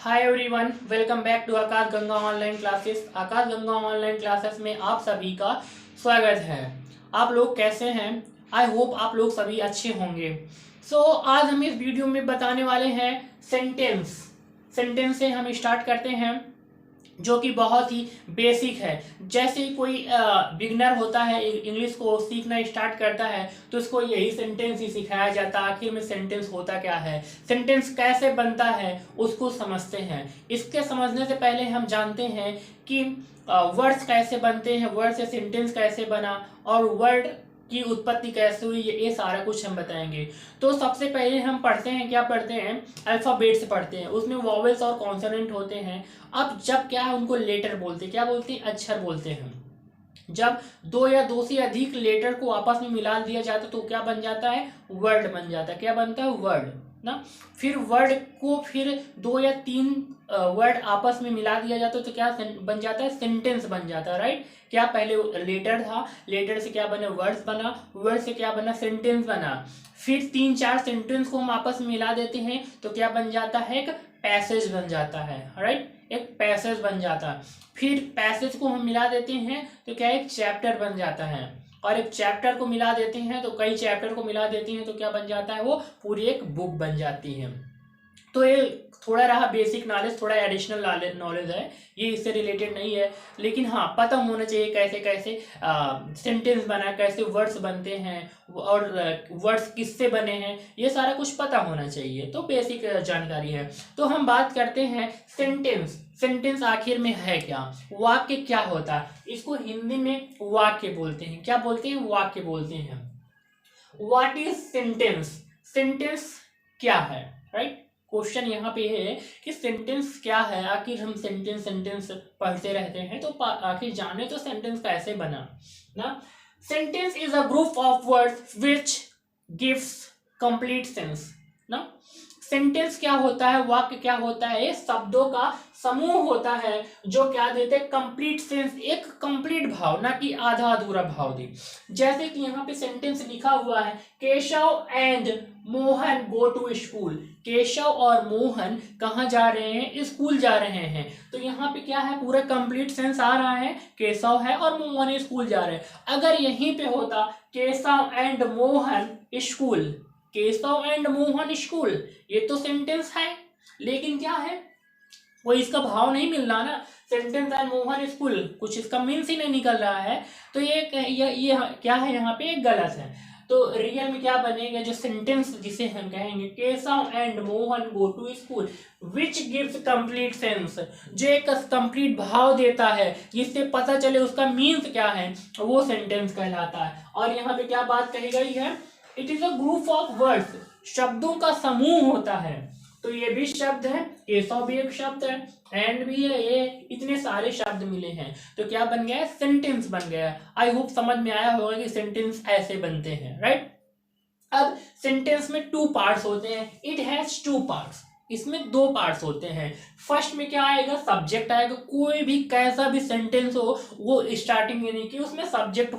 Hi everyone, welcome back to Aakash Ganga online classes. Aakash Ganga online classes में आप सभी का स्वागत है। आप लोग कैसे हैं? आई होप आप लोग सभी अच्छे होंगे। आज हम इस वीडियो में बताने वाले हैं सेंटेंस से हम स्टार्ट करते हैं, जो कि बहुत ही बेसिक है। जैसे कोई बिगनर होता है, इंग्लिश को सीखना स्टार्ट करता है, तो उसको यही सेंटेंस ही सिखाया जाता है। आखिर में सेंटेंस होता क्या है, सेंटेंस कैसे बनता है, उसको समझते हैं। इसके समझने से पहले हम जानते हैं कि वर्ड्स कैसे बनते हैं, वर्ड से सेंटेंस कैसे बना और वर्ड की उत्पत्ति कैसे हुई, ये सारा कुछ हम बताएंगे। तो सबसे पहले हम पढ़ते हैं, क्या पढ़ते हैं? अल्फाबेट से पढ़ते हैं। उसमें वॉवेल्स और कॉन्सोनेंट होते हैं। अब जब क्या है, उनको लेटर बोलते हैं। क्या बोलते हैं? अक्षर बोलते हैं। जब दो या दो से अधिक लेटर को आपस में मिला दिया जाता है तो क्या बन जाता है? वर्ड बन जाता है। क्या बनता है? वर्ड ना। फिर वर्ड को फिर दो या तीन वर्ड आपस में मिला दिया जाता है तो क्या बन जाता है? सेंटेंस बन जाता है। राइट। क्या पहले लेटर था, लेटर से क्या बना? वर्ड्स बना, वर्ड से क्या बना? सेंटेंस बना। फिर तीन चार सेंटेंस को हम आपस में मिला देते हैं तो क्या बन जाता है? एक पैसेज बन जाता है। राइट, एक पैसेज बन जाता है। फिर पैसेज को हम मिला देते हैं तो क्या? एक चैप्टर बन जाता है। और एक चैप्टर को मिला देते हैं तो कई चैप्टर को मिला देते हैं तो क्या बन जाता है? वो पूरी एक बुक बन जाती है। तो ये थोड़ा रहा बेसिक नॉलेज, थोड़ा एडिशनल नॉलेज है, ये इससे रिलेटेड नहीं है, लेकिन हाँ पता होना चाहिए कैसे कैसे सेंटेंस बना, कैसे वर्ड्स बनते हैं और वर्ड्स किससे बने हैं, ये सारा कुछ पता होना चाहिए। तो बेसिक जानकारी है। तो हम बात करते हैं सेंटेंस आखिर में है क्या? वाक्य क्या होता है? इसको हिंदी में वाक्य बोलते हैं। क्या बोलते हैं? वाक्य बोलते हैं। What is sentence? सेंटेंस क्या है? राइट, क्वेश्चन यहाँ पे है कि सेंटेंस क्या है। आखिर हम सेंटेंस पढ़ते रहते हैं तो आखिर जाने तो सेंटेंस कैसे बना ना। Sentence is a group of words which gives complete sense ना। सेंटेंस क्या होता है, वाक्य क्या होता है? शब्दों का समूह होता है जो क्या देते हैं? कंप्लीट सेंस, एक कंप्लीट भाव, ना कि आधा अधूरा भाव दे। जैसे कि यहाँ पे सेंटेंस लिखा हुआ है, Keshav and Mohan go to school. Keshav और मोहन कहाँ जा रहे हैं? स्कूल जा रहे हैं। तो यहाँ पे क्या है? पूरा कंप्लीट सेंस आ रहा है, केशव है और मोहन स्कूल जा रहे हैं। अगर यहीं पे होता Keshav and Mohan school, Keshav and Mohan school, ये तो सेंटेंस है, लेकिन क्या है? कोई इसका भाव नहीं मिल रहा ना। सेंटेंस एंड मोहन स्कूल, कुछ इसका मीन्स ही नहीं निकल रहा है। तो ये क्या है? यहाँ पे गलत है। तो रियल में क्या बनेगा? जो सेंटेंस जिसे हम कहेंगे Keshav and Mohan go to school which gives complete sense, जो एक कंप्लीट भाव देता है जिससे पता चले उसका मीन्स क्या है, वो सेंटेंस कहलाता है। और यहाँ पे क्या बात कही गई है? It is a group of words, शब्दों का समूह होता है। तो ये भी शब्द है, केशव भी एक शब्द है, एंड भी है, ये इतने सारे शब्द मिले हैं तो क्या बन गया? सेंटेंस बन गया। आई होप समझ में आया होगा कि सेंटेंस ऐसे बनते हैं। राइट। अब सेंटेंस में टू पार्ट्स होते हैं। इट हैज टू पार्ट्स, इसमें दो पार्ट्स होते हैं। फर्स्ट में क्या आएगा? सब्जेक्ट आएगा। कोई भी कैसा भी सेंटेंस हो, वो स्टार्टिंग में नहीं कि उसमें सब्जेक्ट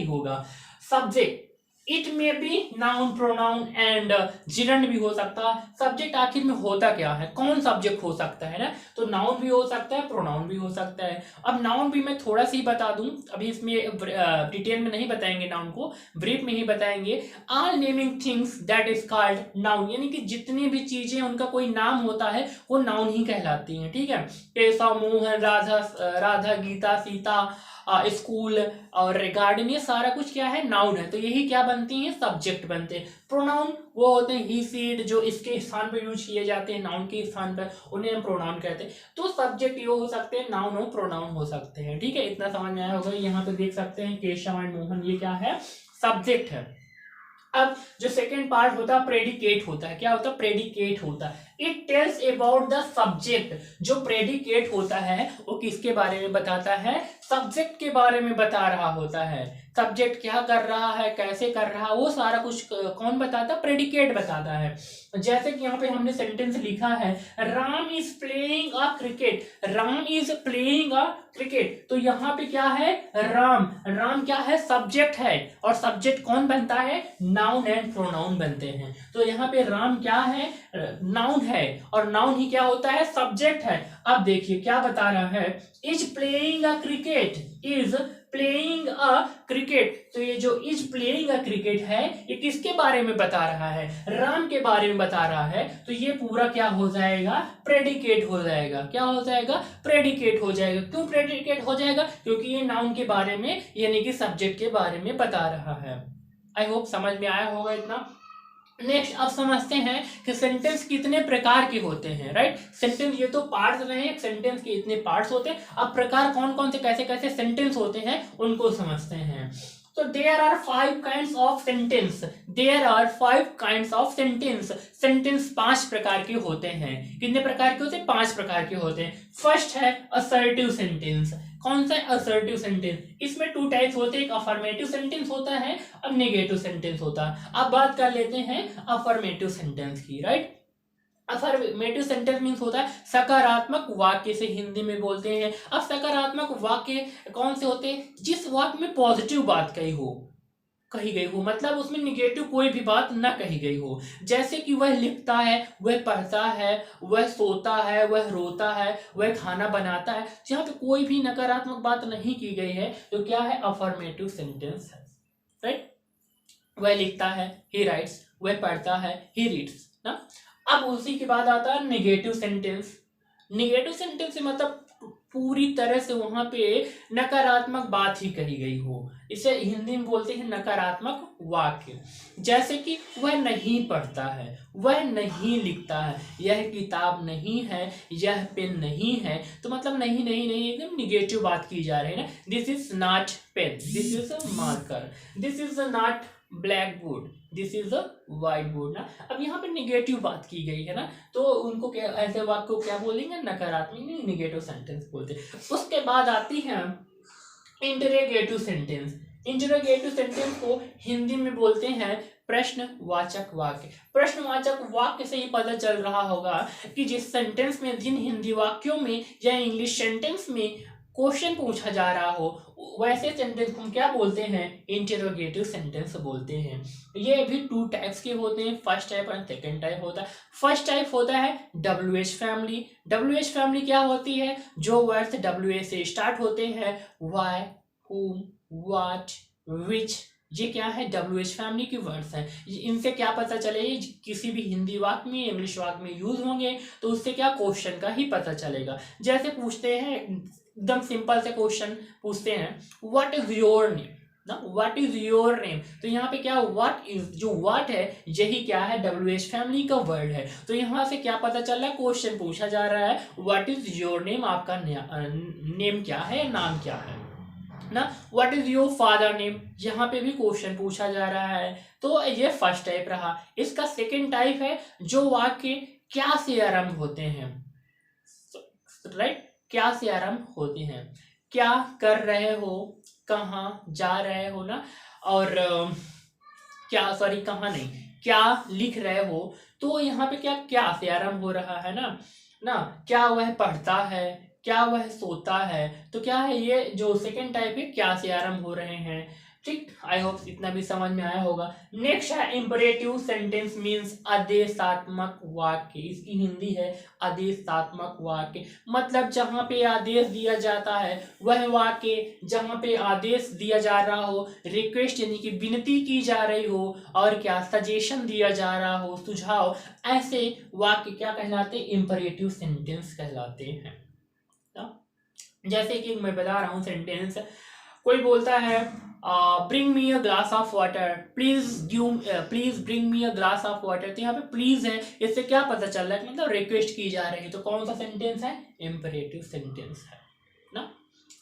होगा। सब्जेक्ट, इट में भी नाउन, प्रोनाउन एंड जिरंड भी हो सकता है। सब्जेक्ट आखिर में होता क्या है? कौन सब्जेक्ट हो सकता है ना? तो नाउन भी हो सकता है, प्रोनाउन भी हो सकता है। अब नाउन भी मैं थोड़ा सी बता दूं, अभी इसमें डिटेल में नहीं बताएंगे, नाउन को ब्रीफ में ही बताएंगे। All naming things that is called noun, यानी कि जितनी भी चीजें उनका कोई नाम होता है वो नाउन ही कहलाती हैं। ठीक है। केशव, मोहन, राधा, गीता, सीता, स्कूल और गार्डन, ये सारा कुछ क्या है? नाउन है। तो यही क्या बनती हैं? सब्जेक्ट बनते हैं। प्रोनाउन वो होते हैं ही, सीट, जो इसके स्थान पर यूज किए जाते हैं, नाउन के स्थान पर, उन्हें हम प्रोनाउन कहते हैं। तो सब्जेक्ट ये हो सकते हैं, नाउन हो, प्रोनाउन हो सकते हैं। ठीक है, इतना समझ में आया होगा। यहाँ पे देख सकते हैं केशव एंड मोहन, ये क्या है? सब्जेक्ट है। अब जो सेकेंड पार्ट होता है, प्रेडिकेट होता है। क्या होता है? प्रेडिकेट होता है। It tells about the subject. जो प्रेडिकेट होता है वो किसके बारे में बताता है? सब्जेक्ट के बारे में बता रहा होता है। सब्जेक्ट क्या कर रहा है, कैसे कर रहा है, वो सारा कुछ कौन बताता है? प्रेडिकेट बताता है। जैसे कि यहाँ पे हमने सेंटेंस लिखा है, Ram is playing a cricket, Ram is playing a cricket. तो यहाँ पे क्या है? राम क्या है? सब्जेक्ट है। और सब्जेक्ट कौन बनता है? नाउन एंड प्रोनाउन बनते हैं। तो यहाँ पे राम क्या है? नाउन है। और नाउन ही क्या होता है, सब्जेक्ट है। अब देखिए क्या बता रहा है, is playing a cricket, is playing a cricket. तो ये जो इज प्लेइंग अ क्रिकेट है ये किसके बारे में बता रहा है, राम के बारे में बता रहा है। तो ये पूरा क्या हो जाएगा, प्रेडिकेट हो जाएगा। क्या हो जाएगा, प्रेडिकेट हो जाएगा। क्यों प्रेडिकेट हो जाएगा, क्योंकि ये नाउन के बारे में यानी कि सब्जेक्ट के बारे में बता रहा है। आई होप समझ में आया होगा इतना। नेक्स्ट अब समझते हैं कि सेंटेंस कितने प्रकार के होते हैं, राइट। सेंटेंस ये तो पार्ट्स रहे हैं, सेंटेंस के इतने पार्ट्स होते हैं। अब प्रकार कौन कौन से कैसे कैसे सेंटेंस होते हैं उनको समझते हैं। तो there are 5 kinds of sentence, there are 5 kinds of sentence. Sentence 5 प्रकार के होते हैं। कितने प्रकार के होते हैं, 5 प्रकार के होते हैं। फर्स्ट है असर्टिव सेंटेंस। कौन सा असर्टिव सेंटेंस, इसमें 2 टाइप्स होते हैं, एक अफर्मेटिव सेंटेंस होता है और नेगेटिव सेंटेंस होता है। अब बात कर लेते हैं अफर्मेटिव सेंटेंस की, राइट। अफर्मेटिव सेंटेंस मीन्स होता है सकारात्मक वाक्य, से हिंदी में बोलते हैं। अब सकारात्मक वाक्य कौन से होते हैं, जिस वाक्य में पॉजिटिव बात कही गई हो, मतलब उसमें निगेटिव कोई भी बात ना कही गई हो। जैसे कि वह लिखता है, वह पढ़ता है, वह सोता है, वह रोता है, वह खाना बनाता है, जहां पे कोई भी नकारात्मक बात नहीं की गई है तो क्या है, अफर्मेटिव सेंटेंस है, राइट। वह लिखता है, ही राइट्स, वह पढ़ता है, ही रीड्स ना। अब उसी के बाद आता है निगेटिव सेंटेंस। निगेटिव सेंटेंस से मतलब पूरी तरह से वहां पे नकारात्मक बात ही कही गई हो, इसे हिंदी में बोलते हैं नकारात्मक वाक्य। जैसे कि वह नहीं पढ़ता है, वह नहीं लिखता है, यह किताब नहीं है, यह पेन नहीं है। तो मतलब नहीं नहीं नहीं, एकदम निगेटिव बात की जा रही है ना। This is not pen, this is a marker, this is not black board, this is a white board ना। अब यहाँ पे निगेटिव बात की गई है ना, तो उनको क्या, ऐसे वाक्य को क्या बोलेंगे, नकारात्मक, निगेटिव सेंटेंस बोलते हैं। उसके बाद आती है इंटरोगेटिव सेंटेंस। इंटरोगेटिव सेंटेंस को हिंदी में बोलते हैं प्रश्नवाचक वाक्य। प्रश्नवाचक वाक्य से ही पता चल रहा होगा कि जिस सेंटेंस में, जिन हिंदी वाक्यों में या इंग्लिश सेंटेंस में क्वेश्चन पूछा जा रहा हो, वैसे सेंटेंस को हम क्या बोलते हैं, इंटरोगेटिव सेंटेंस बोलते हैं। ये भी 2 टाइप्स के होते हैं, फर्स्ट टाइप और सेकंड टाइप होता है। फर्स्ट टाइप होता है WH फैमिली। WH फैमिली क्या होती है, जो वर्ड्स WH से स्टार्ट होते हैं, व्हाई, whom, what, which, ये क्या है, WH फैमिली की वर्ड्स हैं। इनसे क्या पता चले, किसी भी हिंदी वाक्य में, इंग्लिश वाक्य में यूज होंगे तो उससे क्या, क्वेश्चन का ही पता चलेगा। जैसे पूछते हैं, एकदम सिंपल से क्वेश्चन पूछते हैं, व्हाट इज योर नेम ना, व्हाट इज योर नेम। तो यहाँ पे क्या, व्हाट इज, जो व्हाट है यही क्या है, WH फैमिली का वर्ड है। तो यहाँ से क्या पता चल रहा है, क्वेश्चन पूछा जा रहा है, व्हाट इज योर नेम, आपका नेम क्या है, नाम क्या है ना। What is your father name, यहाँ पे भी क्वेश्चन पूछा जा रहा है। तो ये फर्स्ट टाइप रहा। इसका सेकेंड टाइप है जो वाक्य क्या से आरंभ होते हैं, राइट। क्या से आरंभ होते हैं, क्या कर रहे हो, कहाँ जा रहे हो ना, और क्या, सॉरी कहाँ नहीं, क्या लिख रहे हो। तो यहाँ पे क्या से आरंभ हो रहा है ना। क्या वह पढ़ता है, क्या वह सोता है। तो क्या है, ये जो सेकंड टाइप है, क्या से आरंभ हो रहे हैं, ठीक। आई होप इतना भी समझ में आया होगा। नेक्स्ट है इंपरेटिव सेंटेंस मींस आदेशात्मक वाक्य। इसकी हिंदी है आदेशात्मक वाक्य। मतलब जहां पे आदेश दिया जाता है, वह वाक्य जहां पे आदेश दिया जा रहा हो, रिक्वेस्ट यानी कि विनती की जा रही हो, और क्या सजेशन दिया जा रहा हो, सुझाव, ऐसे वाक्य क्या कहलाते हैं, इंपरेटिव सेंटेंस कहलाते हैं। जैसे कि मैं बता रहा हूं सेंटेंस, कोई बोलता है bring me a glass of water, please bring me a glass of water. तो यहाँ पे प्लीज है, इससे क्या पता चल रहा है, मतलब रिक्वेस्ट की जा रही है। तो कौन सा सेंटेंस है, इंपरेटिव सेंटेंस है ना।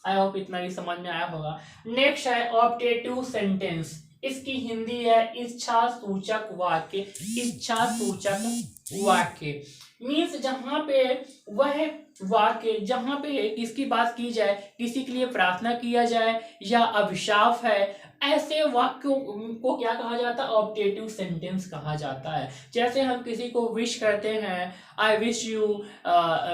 आई होप इतना ही समझ में आया होगा। नेक्स्ट है ऑप्टेटिव सेंटेंस। इसकी हिंदी है इच्छा सूचक वाक्य। इच्छा सूचक वाक्य मीन्स जहां पे वह वाक्य, जहां पे किसकी बात की जाए, किसी के लिए प्रार्थना किया जाए या अभिशाप है, ऐसे वाक्यों को क्या कहा जाता है, ऑप्टेटिव सेंटेंस कहा जाता है। जैसे हम किसी को विश करते हैं, I wish you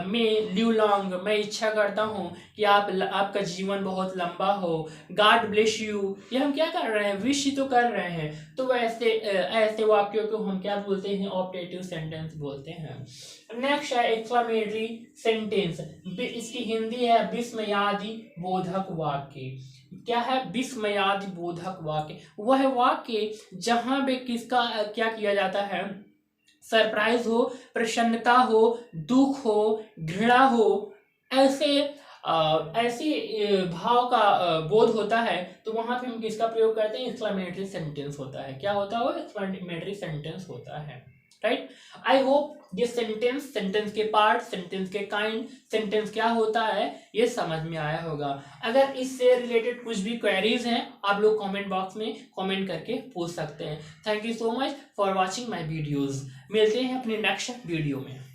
may live long, मैं इच्छा करता हूँ कि आपका जीवन बहुत लंबा हो, गॉड ब्लेस यू, ये हम क्या कर रहे हैं, विश ही तो कर रहे हैं। तो ऐसे वाक्यों को हम क्या बोलते हैं, ऑप्टेटिव सेंटेंस बोलते हैं। नेक्स्ट है एक्सक्लेमेटरी सेंटेंस। इसकी हिंदी है विस्मयादि बोधक वाक्य। क्या है? विस्मयादि बोधक वाक्य। वह वाक्य जहां पे किसका क्या किया जाता है, सरप्राइज हो, प्रसन्नता हो, दुख हो, घृणा हो, ऐसे ऐसी भाव का बोध होता है, तो वहां पे हम किसका प्रयोग करते हैं? एक्सक्लेमेटरी सेंटेंस होता है। क्या होता है वो? एक्सक्लेमेटरी सेंटेंस होता है। राइट। आई होप ये सेंटेंस के पार्ट, सेंटेंस के काइंड, सेंटेंस क्या होता है, ये समझ में आया होगा। अगर इससे रिलेटेड कुछ भी क्वेरीज हैं, आप लोग कमेंट बॉक्स में कमेंट करके पूछ सकते हैं। Thank you so much for watching my videos. मिलते हैं अपने नेक्स्ट वीडियो में।